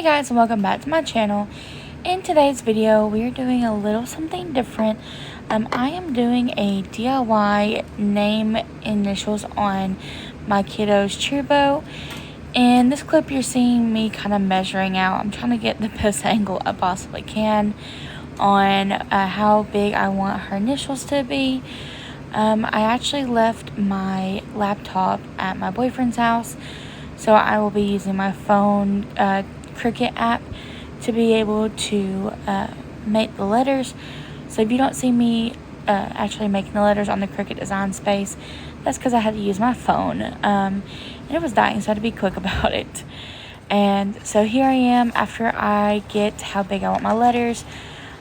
Hey guys, and welcome back to my channel. In today's video, we're doing a little something different. I am doing a DIY name initials on my kiddo's cheer bow. In this clip, you're seeing me kind of measuring out. I'm trying to get the best angle I possibly can on how big I want her initials to be. I actually left my laptop at my boyfriend's house, so I will be using my phone Cricut app to be able to make the letters. So if you don't see me actually making the letters on the Cricut Design Space, that's because I had to use my phone and it was dying, so I had to be quick about it. And so here I am after I get how big I want my letters,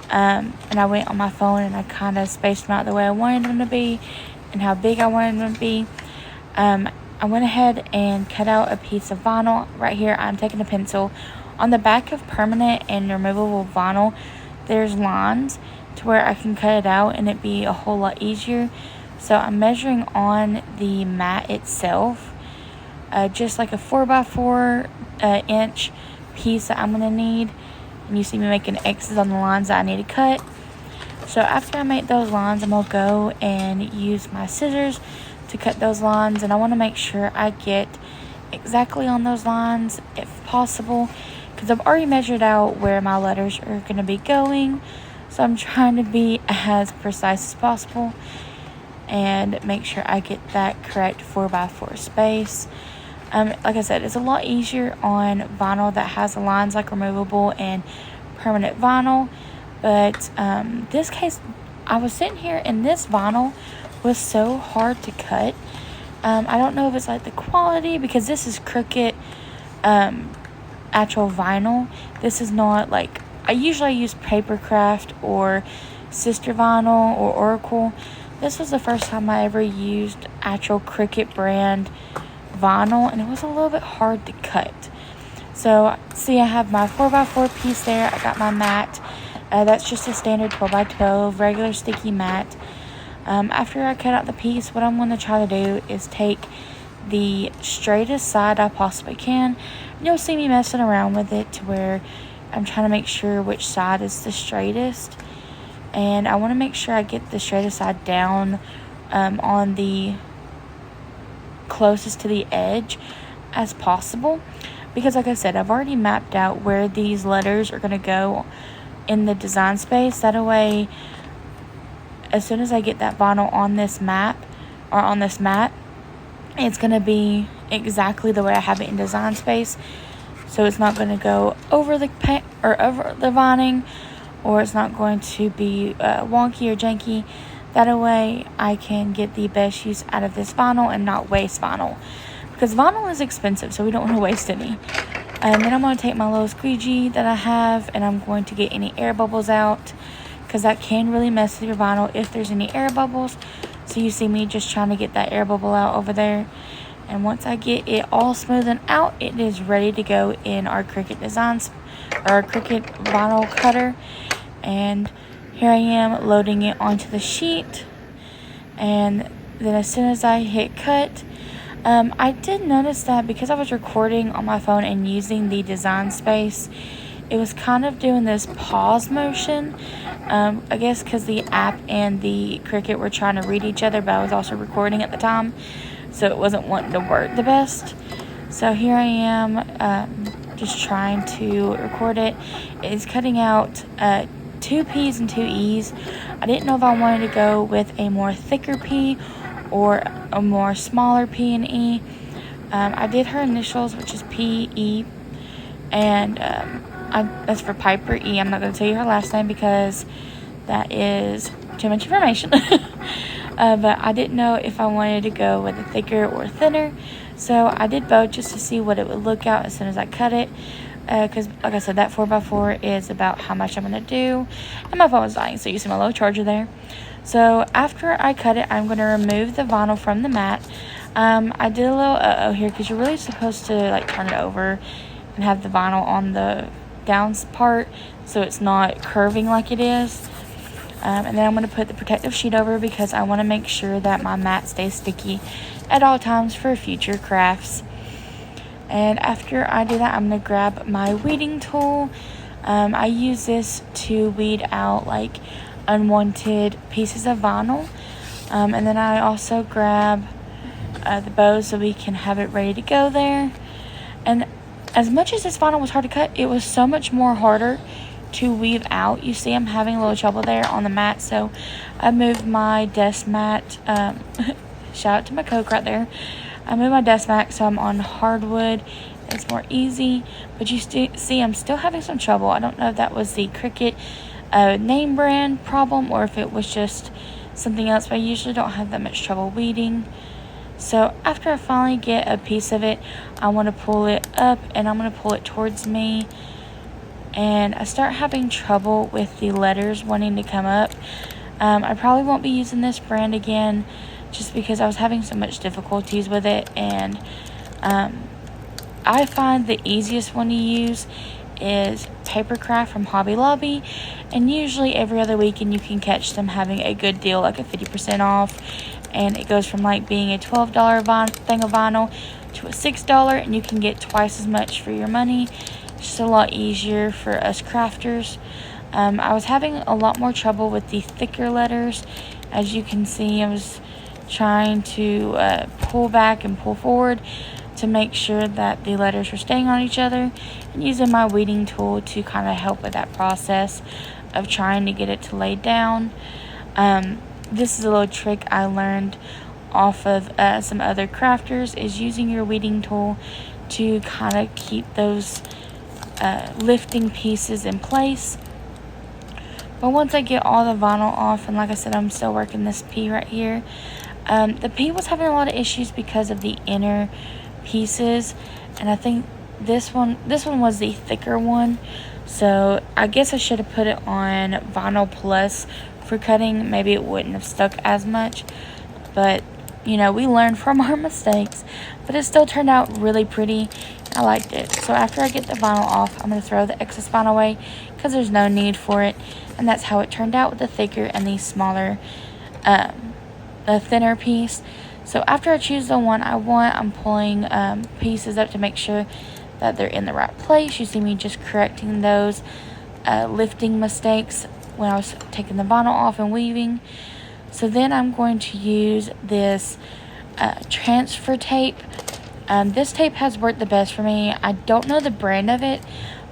and I went on my phone and I kind of spaced them out the way I wanted them to be and how big I wanted them to be. I went ahead and cut out a piece of vinyl. Right here I'm taking a pencil. On the back of permanent and removable vinyl, there's lines to where I can cut it out and it be a whole lot easier. So I'm measuring on the mat itself, just like a 4x4 inch piece that I'm going to need. And you see me making X's on the lines that I need to cut. So after I make those lines, I'm going to go and use my scissors to cut those lines. And I want to make sure I get exactly on those lines if possible, because I've already measured out where my letters are going to be going. So I'm trying to be as precise as possible and make sure I get that correct 4x4 space. Like I said, it's a lot easier on vinyl that has the lines like removable and permanent vinyl. But this case, I was sitting here and this vinyl was so hard to cut. I don't know if it's like the quality, because this is Cricut actual vinyl. This is not like, I usually use Papercraft or Sister Vinyl or Oracle. This was the first time I ever used actual Cricut brand vinyl, and it was a little bit hard to cut. So see, I have my 4x4 piece there. I got my mat. That's just a standard 12x12 regular sticky mat. After I cut out the piece, what I'm going to try to do is take the straightest side I possibly can. You'll see me messing around with it to where I'm trying to make sure which side is the straightest. And I want to make sure I get the straightest side down on the closest to the edge as possible. Because like I said, I've already mapped out where these letters are going to go in the design space. That way, as soon as I get that vinyl on this map or on this mat, it's going to be exactly the way I have it in design space. So it's not going to go over the paint or over the vining, or it's not going to be wonky or janky. That way I can get the best use out of this vinyl and not waste vinyl, because vinyl is expensive, so we don't want to waste any. And then I'm going to take my little squeegee that I have, and I'm going to get any air bubbles out, because that can really mess with your vinyl if there's any air bubbles. So you see me just trying to get that air bubble out over there. And once I get it all smoothed out, it is ready to go in our Cricut Designs or our Cricut vinyl cutter. And here I am loading it onto the sheet. And then as soon as I hit cut, I did notice that because I was recording on my phone and using the design space, it was kind of doing this pause motion. I guess because the app and the Cricut were trying to read each other, but I was also recording at the time, so it wasn't wanting to work the best. So here I am, just trying to record it. It's cutting out 2 P's and 2 E's. I didn't know if I wanted to go with a more thicker P or a more smaller P and E. I did her initials, which is P, E, and that's for Piper E. I'm not going to tell you her last name because that is too much information. But I didn't know if I wanted to go with a thicker or thinner. So I did both just to see what it would look out as soon as I cut it. Because like I said, that 4x4 is about how much I'm going to do. And my phone was dying, so you see my low charger there. So after I cut it, I'm going to remove the vinyl from the mat. I did a little here, because you're really supposed to like turn it over and have the vinyl on the down part so it's not curving like it is. And then I'm going to put the protective sheet over, because I want to make sure that my mat stays sticky at all times for future crafts. And after I do that, I'm going to grab my weeding tool. I use this to weed out like unwanted pieces of vinyl. And then I also grab the bow so we can have it ready to go there. And as much as this vinyl was hard to cut, it was so much more harder to weave out. You see I'm having a little trouble there on the mat, so I moved my desk mat. Shout out to my Coke right there. I moved my desk mat so I'm on hardwood. It's more easy, but you see I'm still having some trouble. I don't know if that was the Cricut name brand problem or if it was just something else, but I usually don't have that much trouble weeding. So after I finally get a piece of it, I want to pull it up and I'm going to pull it towards me. And I start having trouble with the letters wanting to come up. I probably won't be using this brand again just because I was having so much difficulties with it. And I find the easiest one to use is Papercraft from Hobby Lobby, and usually every other weekend you can catch them having a good deal, like a 50% off, and it goes from like being a $12 thing of vinyl to a $6, and you can get twice as much for your money. It's just a lot easier for us crafters. I was having a lot more trouble with the thicker letters. As you can see, I was trying to pull back and pull forward to make sure that the letters were staying on each other, and using my weeding tool to kind of help with that process of trying to get it to lay down. This is a little trick I learned off of some other crafters, is using your weeding tool to kind of keep those lifting pieces in place. But once I get all the vinyl off, and like I said, I'm still working this P right here. The P was having a lot of issues because of the inner pieces, and I think this one was the thicker one, so I guess I should have put it on Vinyl Plus for cutting. Maybe it wouldn't have stuck as much, but you know, we learn from our mistakes. But it still turned out really pretty. I liked it. So after I get the vinyl off, I'm going to throw the excess vinyl away because there's no need for it. And that's how it turned out with the thicker and the smaller, the thinner piece. So after I choose the one I want, I'm pulling pieces up to make sure that they're in the right place. You see me just correcting those lifting mistakes when I was taking the vinyl off and weaving. So then I'm going to use this transfer tape. This tape has worked the best for me. I don't know the brand of it.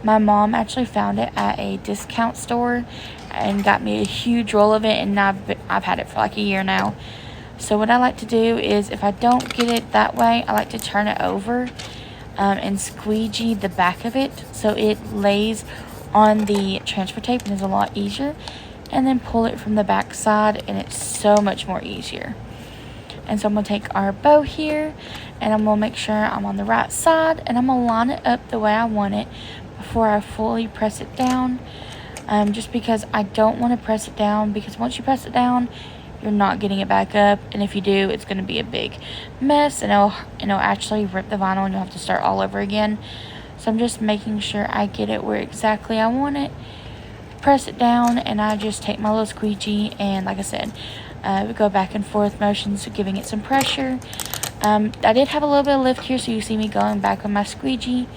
My mom actually found it at a discount store and got me a huge roll of it, and I've had it for like a year now. So what I like to do is, if I don't get it that way, I like to turn it over and squeegee the back of it so it lays on the transfer tape and is a lot easier, and then pull it from the back side, and it's so much more easier. And so I'm going to take our bow here, and I'm going to make sure I'm on the right side, and I'm going to line it up the way I want it before I fully press it down, just because I don't want to press it down, because once you press it down, you're not getting it back up, and if you do, it's going to be a big mess, and it'll actually rip the vinyl, and you'll have to start all over again. So I'm just making sure I get it where exactly I want it, press it down, and I just take my little squeegee, and like I said, we go back and forth motions, giving it some pressure. I did have a little bit of lift here, so you see me going back on my squeegee,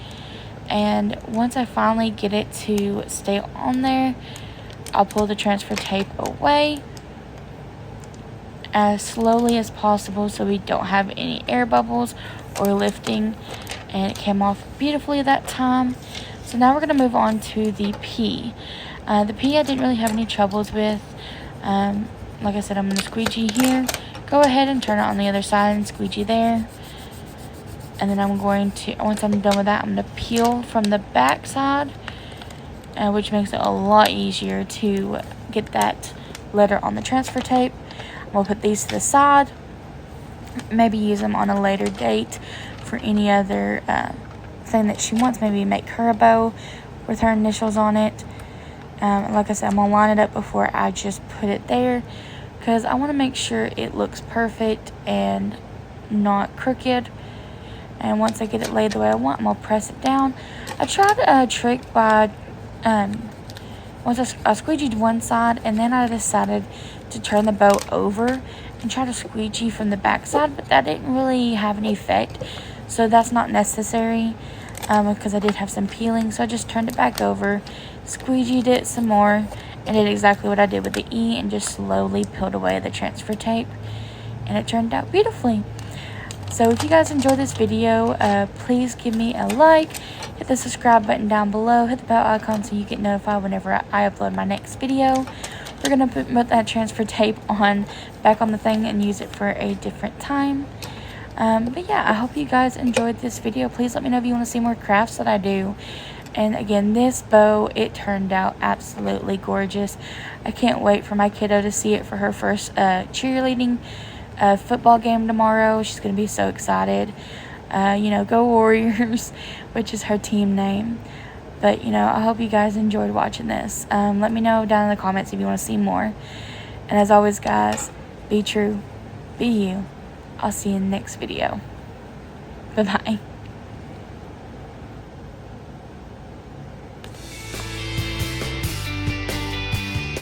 and once I finally get it to stay on there, I'll pull the transfer tape away as slowly as possible so we don't have any air bubbles or lifting, and it came off beautifully that time. So now we're going to move on to the P. The P I didn't really have any troubles with. Like I said, I'm going to squeegee here, go ahead and turn it on the other side and squeegee there, and then I'm going to, once I'm done with that, I'm going to peel from the back side, which makes it a lot easier to get that letter on the transfer tape. We'll put these to the side, maybe use them on a later date for any other thing that she wants, maybe make her a bow with her initials on it. Like I said, I'm going to line it up before I just put it there, because I want to make sure it looks perfect and not crooked. And once I get it laid the way I want, I'm going to press it down. I tried a trick by, once I squeegeed one side, and then I decided to turn the bow over and try to squeegee from the back side, but that didn't really have any effect. So that's not necessary because I did have some peeling. So I just turned it back over, squeegeed it some more, and did exactly what I did with the E and just slowly peeled away the transfer tape. And it turned out beautifully. So if you guys enjoyed this video, please give me a like, hit the subscribe button down below, hit the bell icon so you get notified whenever I upload my next video. We're going to put that transfer tape back on the thing and use it for a different time. But yeah, I hope you guys enjoyed this video. Please let me know if you want to see more crafts that I do. And again, this bow, it turned out absolutely gorgeous. I can't wait for my kiddo to see it for her first cheerleading football game tomorrow. She's going to be so excited. Go Warriors, which is her team name. But, I hope you guys enjoyed watching this. Let me know down in the comments if you want to see more. And as always, guys, be true, be you. I'll see you in the next video. Bye-bye.